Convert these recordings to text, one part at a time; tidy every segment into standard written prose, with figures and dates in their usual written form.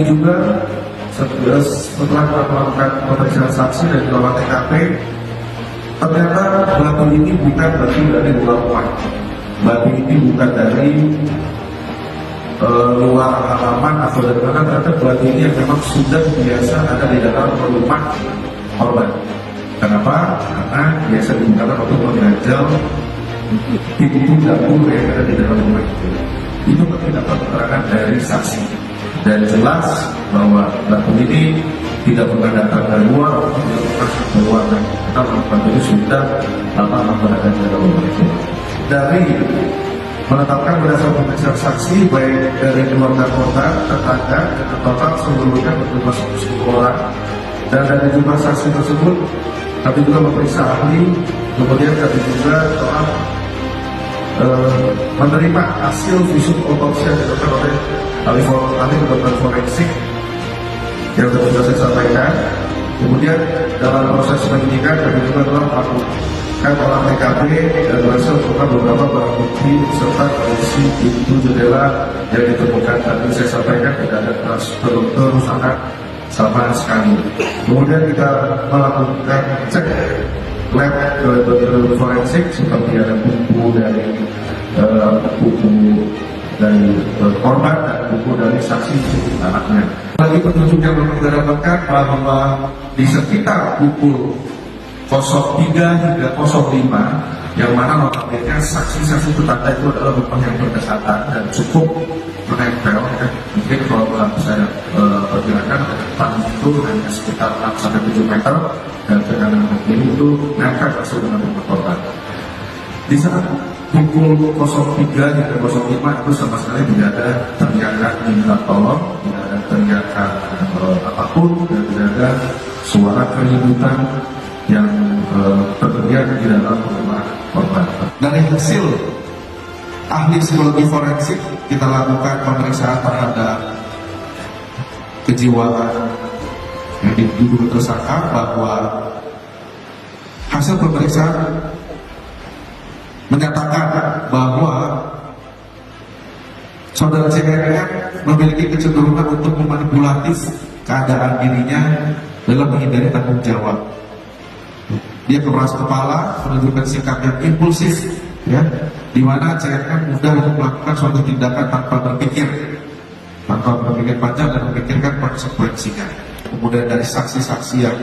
juga setelah melakukan pemeriksaan saksi dan olah TKP, ternyata batu ini bukan batu dari luar rumah. Batu ini bukan dari luar halaman atau dari mana, ternyata batu ini yang memang sudah biasa ada di dalam rumah korban. Kenapa? Karena biasa digunakan untuk mengganjal pintu dapur yang ada di dalam rumah itu. Itu terdapat keterangan dari saksi, dan jelas bahwa batu ini tidak pernah datang dari luar atau tidak pernah keluar. Kita batu ini sudah lama berada di dalam rumah itu. Dari menetapkan berdasarkan pemeriksaan saksi baik dari keluarga korban, tetangga, dan total seluruhnya berjumlah 10 orang. Dan dari jumlah saksi tersebut kami juga memeriksa ahli, kemudian kami juga telah menerima hasil visum otopsi yang dilakukan oleh ahli kedokteran forensik yang sudah saya sampaikan. Kemudian dalam proses penyidikan kami juga telah melakukan olah TKP dan berhasil menemukan beberapa barang bukti serta kondisi pintu jendela yang ditemukan. Tadi saya sampaikan tidak ada kerusakan sama sekali. Kemudian kita melakukan cek lab ke forensik seperti ada buku dari korban dan buku dari saksi anaknya. Lagi petunjuk yang belum kita dapatkan bahwa di sekitar pukul 03 hingga 05 yang mana notabene saksi-saksi tetangga itu adalah rumah yang berdekatan dan cukup menempel, ya. Mungkin kalau saya perkirakan ke depan itu hanya sekitar 6-7 meter dan ke kanan kiri itu nempel langsung dengan rumah korban. Di saat pukul 03 hingga 05 itu sama sekali tidak ada teriakan minta tolong, tidak ada teriakan apapun, dan tidak ada suara keributan yang terjadi di dalam rumah korban. Dari hasil ahli psikologi forensik kita lakukan pemeriksaan terhadap kejiwaan yang diduga tersangka, bahwa hasil pemeriksaan menyatakan bahwa saudara CRM memiliki kecenderungan untuk memanipulatif keadaan dirinya dalam menghindari tanggung jawab. Dia keras kepala, menunjukkan sikap yang impulsif, ya, di mana CRM mudah untuk melakukan suatu tindakan tanpa berpikir panjang dan memikirkan konsekuensinya. Kemudian dari saksi-saksi yang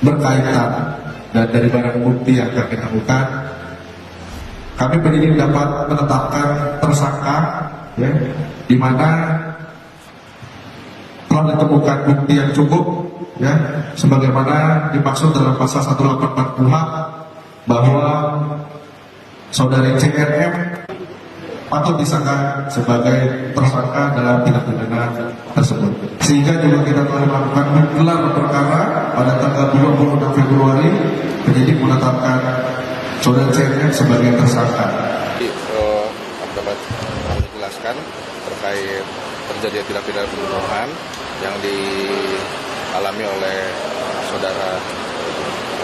berkaitan dan dari barang bukti yang kami temukan, kami penyidik dapat menetapkan tersangka, ya, di mana telah ditemukan bukti yang cukup, ya, sebagaimana dimaksud dalam pasal 184 KUHP bahwa saudari CRM patut disangka sebagai tersangka dalam tindak pidana tersebut. Sehingga juga kita telah melakukan gelar perkara pada tanggal 26 Februari, penyidik menetapkan saudara CRM sebagai tersangka. Dapat menjelaskan terkait terjadinya tindak pidana pembunuhan yang dialami oleh saudara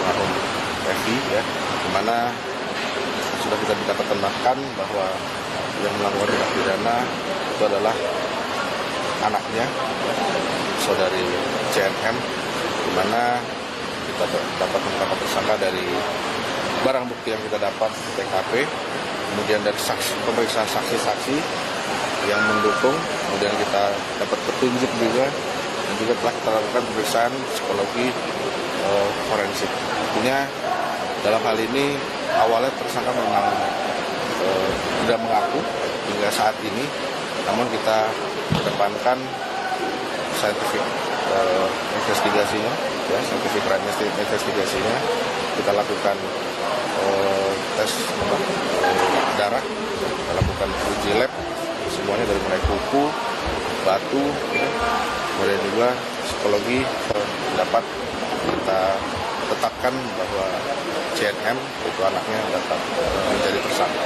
almarhum Evi, ya, di mana sudah kita dapatkan bahwa yang melakukan tindak pidana itu adalah anaknya, saudari CNM, di mana kita dapat menetapkan tersangka dari barang bukti yang kita dapat di TKP, kemudian dari pemeriksaan saksi-saksi yang mendukung, kemudian kita dapat petunjuk juga, dan juga telah kita lakukan pemeriksaan psikologi forensik. Tentunya dalam hal ini awalnya tersangka memang sudah mengaku hingga saat ini, namun kita kedepankan scientific investigasinya, ya, scientific crime investigasinya, kita lakukan tes darah, kita lakukan uji lab semuanya dari mulai kuku, batu, ya, kemudian juga psikologi dapat kita tetapkan bahwa CNM itu anaknya dapat menjadi tersangka.